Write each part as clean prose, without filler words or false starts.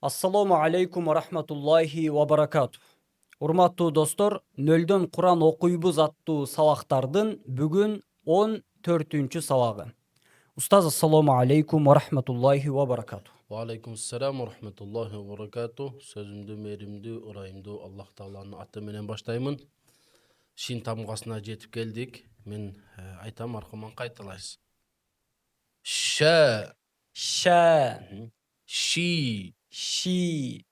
Ассаламу алейкум ва рахматуллахи ва баракату. Урматтуу достор, нөлдөн Куран окуйбуз аттуу сабактардын бүгүн 14-чү сабагы. Устаз, ассаламу алейкум ва рахматуллахи ва баракату. Wa alaikum salam wa rahmatullahi wa barakatuh. Sözümdü, merimdü, ırayımdü Allah Taala'nın atı menen baştayımın. Şin tamgasına jetip geldik. Men aytam arkamdan qaytalayız. Şa, Şa, şi, şi,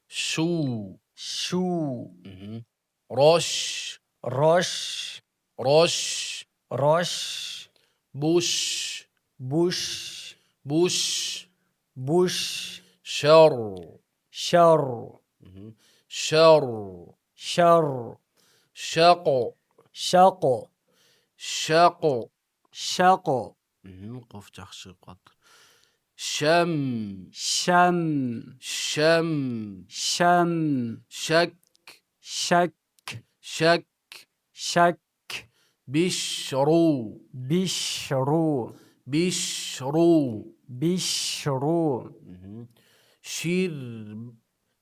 şu, şu, roş, roş, roş, roş, buş, buş, buş, buş, şar, şar, şar, şar, şaqo, şaqo, şaqo. şaqo, Qof жақсы qat. Şam, şam, şam, şam, şak, şak, şak, şak, bişru, bişru, bişru, bişru, şir,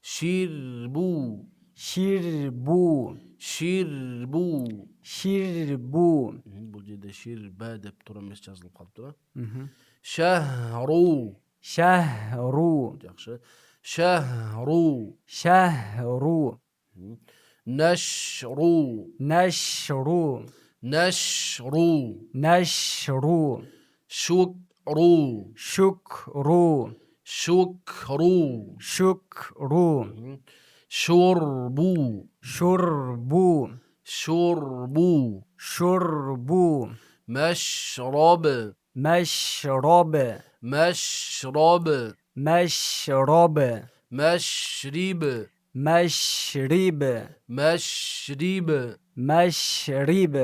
şirbu, şirbu, şirbu. şirbu, Bu жерде şirba dep tura emes жазылып калыптыр а. Şahru, şehru, жақсы. Şahru, şehru, naşru, neşru, naşru, neşru, şukru, şükru, şukru, şükru, şurbu, şurbu, şurbu, şurbu, meşrab, meşrab, meşrab, meşrab, meşrib, meşrib, meşrib, meşrib,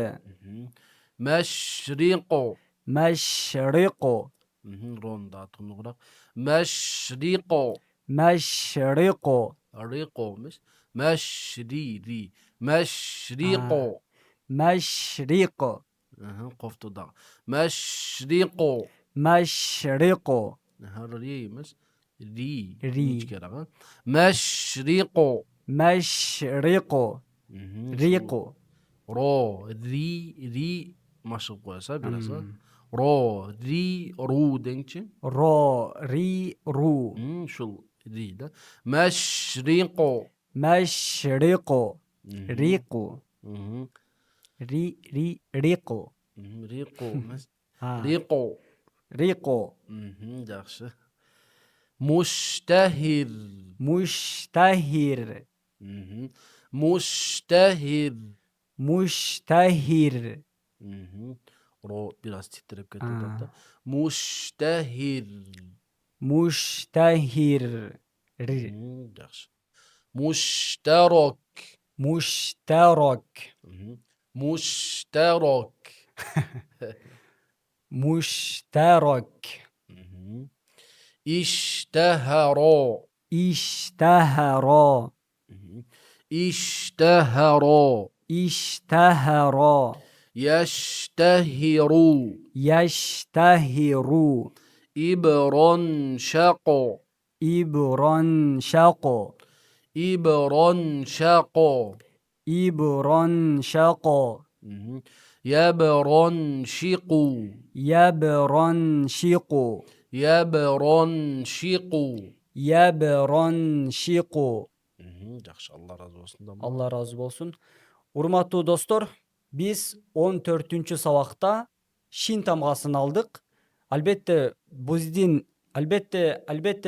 meşriqo. meşriqu, Ronda tunuqraq. Meşriqo. meşriqu, Riqo emas. Meşriri. Meşriqo. meşriqu, Qoftu da. Meşriqo. meşriqu, Ri emas. Ri. Ri. Üç kere ha. Meşriqo. meşriqu, riqu, Ro. Ri. Maşıq qoyasa biraz ha. Ro. Ri. Ru denkçi. ro, ri, ru, Şul ri da. Meşriqo. meşriqu, riqu, ri, riqu, Riqo emas. ha, Riqo. riqu, Yaxşı. Müştehir. müştehir, Müştehir. müştehir, Ro biraz titrep ketdi hatta. Müştehir. müştehir, Yaxşı. Müşterak. müşterak, Müşterak. müşterak, İştehara. iştehara, İştehara. iştehara, Yeştehiru. yeştehiru, İbran şaqo. ibran şaqo, İbran şaqo. ibran şaqo, Yabran şiqu. yabran şiqu, Yabran şiqu. yabran şiqu. Yaxşı, Allah razı olsun. Allah razı olsun. Урматтуу достор, biz 14-чү сабакта шин тамгасын алдык. Албетте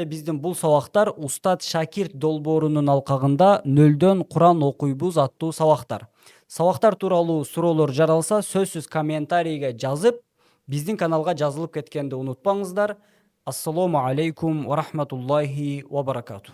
биздин бул сабактар Устат Шакирт долбоорунун алкагында нөлдөн Куран окуйбуз аттуу сабактар. Сабактар тууралуу суроолор жаралса, сөзсүз комментарийге жазып, биздин каналга жазылып кеткенди унутпаңыздар. Ассаламу алейкум ва рахматуллахи ва баракату.